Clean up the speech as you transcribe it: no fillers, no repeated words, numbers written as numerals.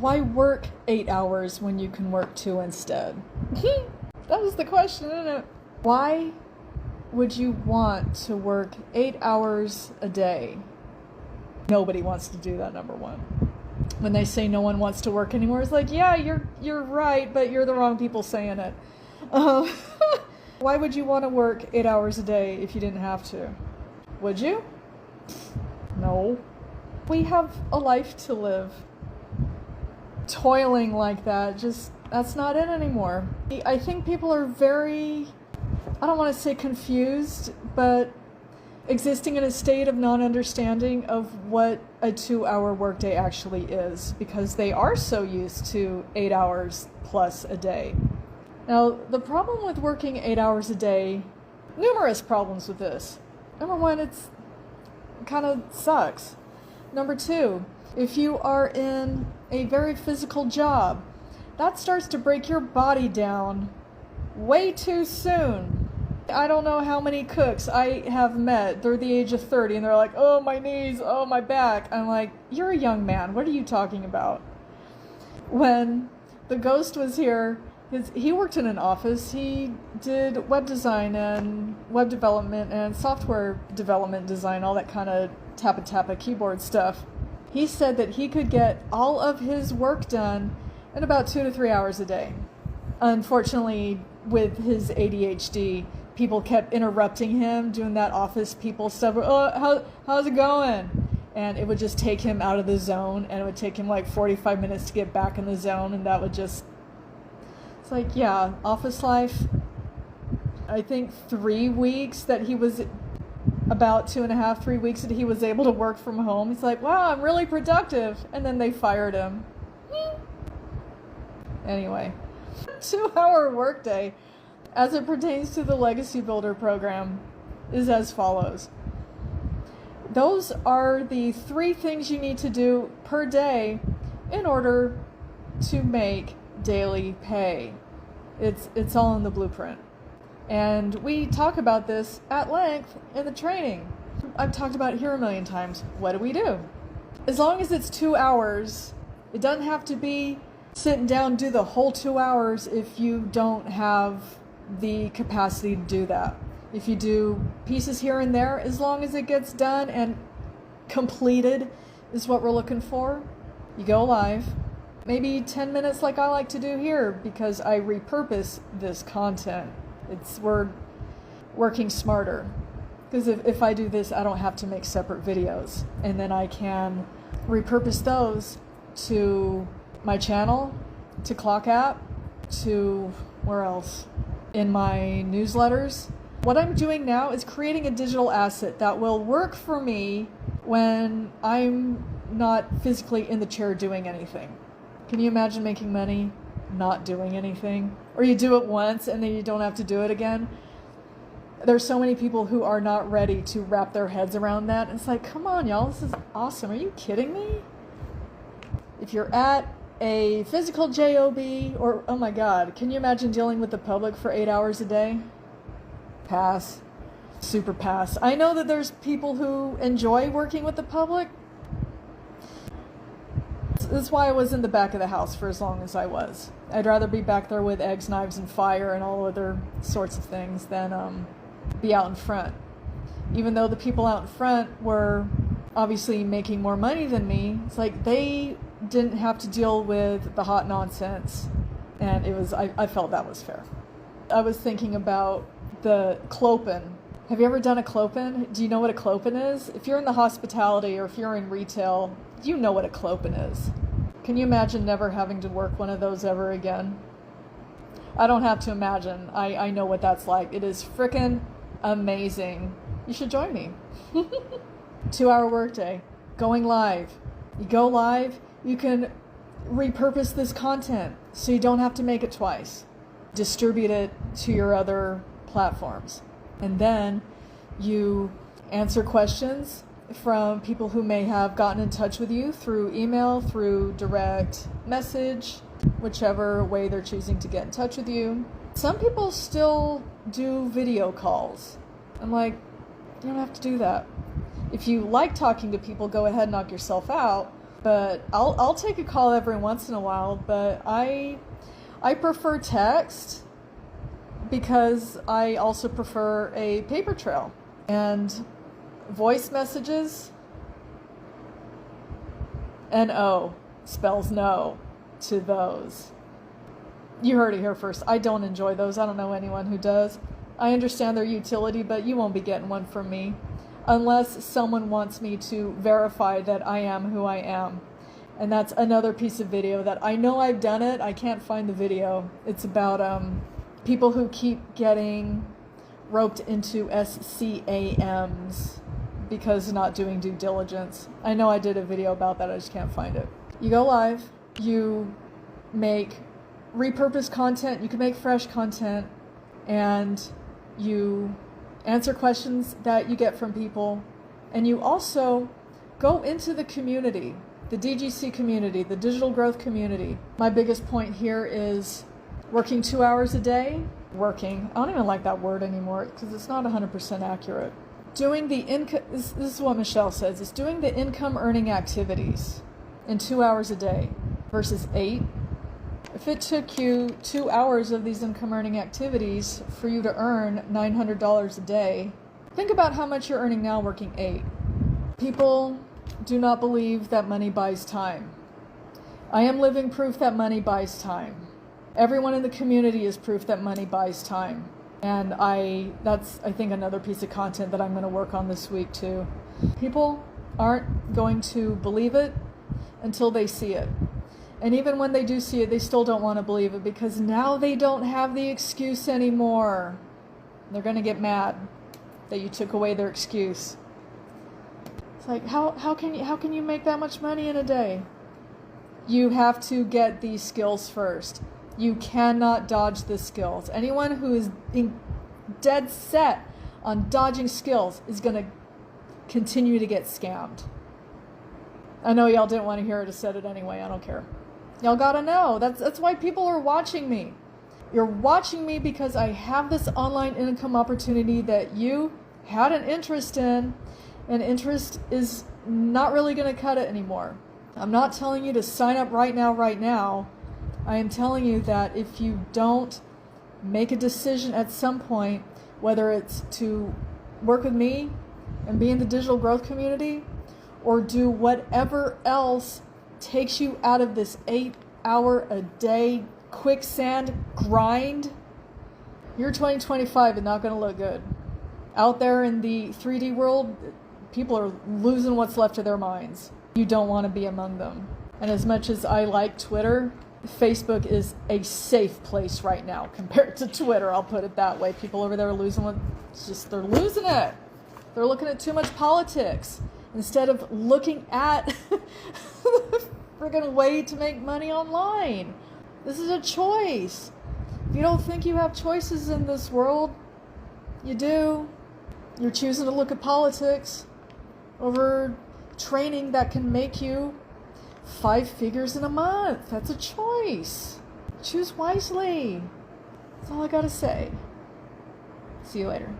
why work 8 hours when you can work 2 instead? That was the question, isn't it? Why would you want to work 8 hours a day? Nobody wants to do that, number one. When they say no one wants to work anymore, it's like, yeah, you're right, but you're the wrong people saying it. Why would you want to work 8 hours a day if you didn't have to? Would you? No. We have a life to live. Toiling like that, that's not it anymore. I think people are very, I don't want to say confused, but existing in a state of non-understanding of what a 2-hour workday actually is, because they are so used to 8 hours plus a day. Now, the problem with working 8 hours a day, numerous problems with this. Number one, it kind of sucks. Number two, if you are in a very physical job, that starts to break your body down way too soon. I don't know how many cooks I have met. They're the age of 30 and they're like, oh, my knees, oh, my back. I'm like, you're a young man. What are you talking about? When the ghost was here, he worked in an office. He did web design and web development and software development design, all that kind of tappa keyboard stuff. He said that he could get all of his work done in about 2 to 3 hours a day. Unfortunately, with his ADHD, people kept interrupting him doing that office people stuff. Oh, how's it going? And it would just take him out of the zone, and it would take him like 45 minutes to get back in the zone, and that would just... It's like, yeah, office life, I think 3 weeks that he was... About 2.5, 3 weeks that he was able to work from home. He's like, wow, I'm really productive. And then they fired him. Anyway, 2-hour workday, as it pertains to the Legacy Builder program, is as follows. Those are the 3 things you need to do per day in order to make daily pay. It's all in the blueprint. And we talk about this at length in the training. I've talked about it here a million times. What do we do? As long as it's 2 hours, it doesn't have to be sitting down, do the whole 2 hours if you don't have the capacity to do that. If you do pieces here and there, as long as it gets done and completed is what we're looking for, you go live. Maybe 10 minutes like I like to do here because I repurpose this content. We're working smarter, because if I do this, I don't have to make separate videos, and then I can repurpose those to my channel, to Clock App, to where else? In my newsletters. What I'm doing now is creating a digital asset that will work for me when I'm not physically in the chair doing anything. Can you imagine making money not doing anything? Or you do it once and then you don't have to do it again? There's so many people who are not ready to wrap their heads around that. It's like, come on, y'all, this is awesome. Are you kidding me? If you're at a physical job, or, oh my God, can you imagine dealing with the public for 8 hours a day? Pass. Super pass. I know that there's people who enjoy working with the public. That's why I was in the back of the house for as long as I was. I'd rather be back there with eggs, knives, and fire and all other sorts of things than be out in front. Even though the people out in front were obviously making more money than me, it's like they didn't have to deal with the hot nonsense, and I felt that was fair. I was thinking about the clopen. Have you ever done a clopen? Do you know what a clopen is? If you're in the hospitality or if you're in retail, you know what a clopen is. Can you imagine never having to work one of those ever again? I don't have to imagine. I know what that's like. It is frickin' amazing. You should join me. 2-hour workday. Going live. You go live, you can repurpose this content so you don't have to make it twice. Distribute it to your other platforms. And then you answer questions from people who may have gotten in touch with you through email, through direct message, whichever way they're choosing to get in touch with you. Some people still do video calls. I'm like, you don't have to do that. If you like talking to people, go ahead and knock yourself out. but I'll take a call every once in a while, but I prefer text because I also prefer a paper trail. And voice messages, N-O spells no to those. You heard it here first. I don't enjoy those. I don't know anyone who does. I understand their utility, but you won't be getting one from me unless someone wants me to verify that I am who I am. And that's another piece of video that I know I've done it. I can't find the video. It's about people who keep getting roped into SCAMs because not doing due diligence. I know I did a video about that. I just can't find it. You go live. You make repurposed content. You can make fresh content. And you answer questions that you get from people. And you also go into the community, the DGC community, the digital growth community. My biggest point here is working 2 hours a day. I don't even like that word anymore because it's not 100% accurate. Doing the income, this is what Michelle says, it's doing the income earning activities in 2 hours a day versus 8. If it took you 2 hours of these income earning activities for you to earn $900 a day, think about how much you're earning now working 8. People do not believe that money buys time. I am living proof that money buys time. Everyone in the community is proof that money buys time. And that's, I think, another piece of content that I'm going to work on this week too. People aren't going to believe it until they see it. And even when they do see it, they still don't want to believe it because now they don't have the excuse anymore. They're going to get mad that you took away their excuse. It's like, how can you make that much money in a day? You have to get these skills first. You cannot dodge the skills. Anyone who is dead set on dodging skills is going to continue to get scammed. I know y'all didn't want to hear it. I said it anyway. I don't care. Y'all gotta know. That's why people are watching me. You're watching me because I have this online income opportunity that you had an interest in, and interest is not really going to cut it anymore. I'm not telling you to sign up right now. I am telling you that if you don't make a decision at some point, whether it's to work with me and be in the digital growth community, or do whatever else takes you out of this 8-hour-a-day quicksand grind, your 2025 is not going to look good. Out there in the 3D world, people are losing what's left of their minds. You don't want to be among them. And as much as I like Twitter, Facebook is a safe place right now compared to Twitter. I'll put it that way. People over there are losing they're losing it. They're looking at too much politics instead of looking at the friggin' way to make money online. This is a choice. If you don't think you have choices in this world, you do. You're choosing to look at politics over training that can make you 5 figures in a month. That's a choice. Choose wisely. That's all I gotta say. See you later.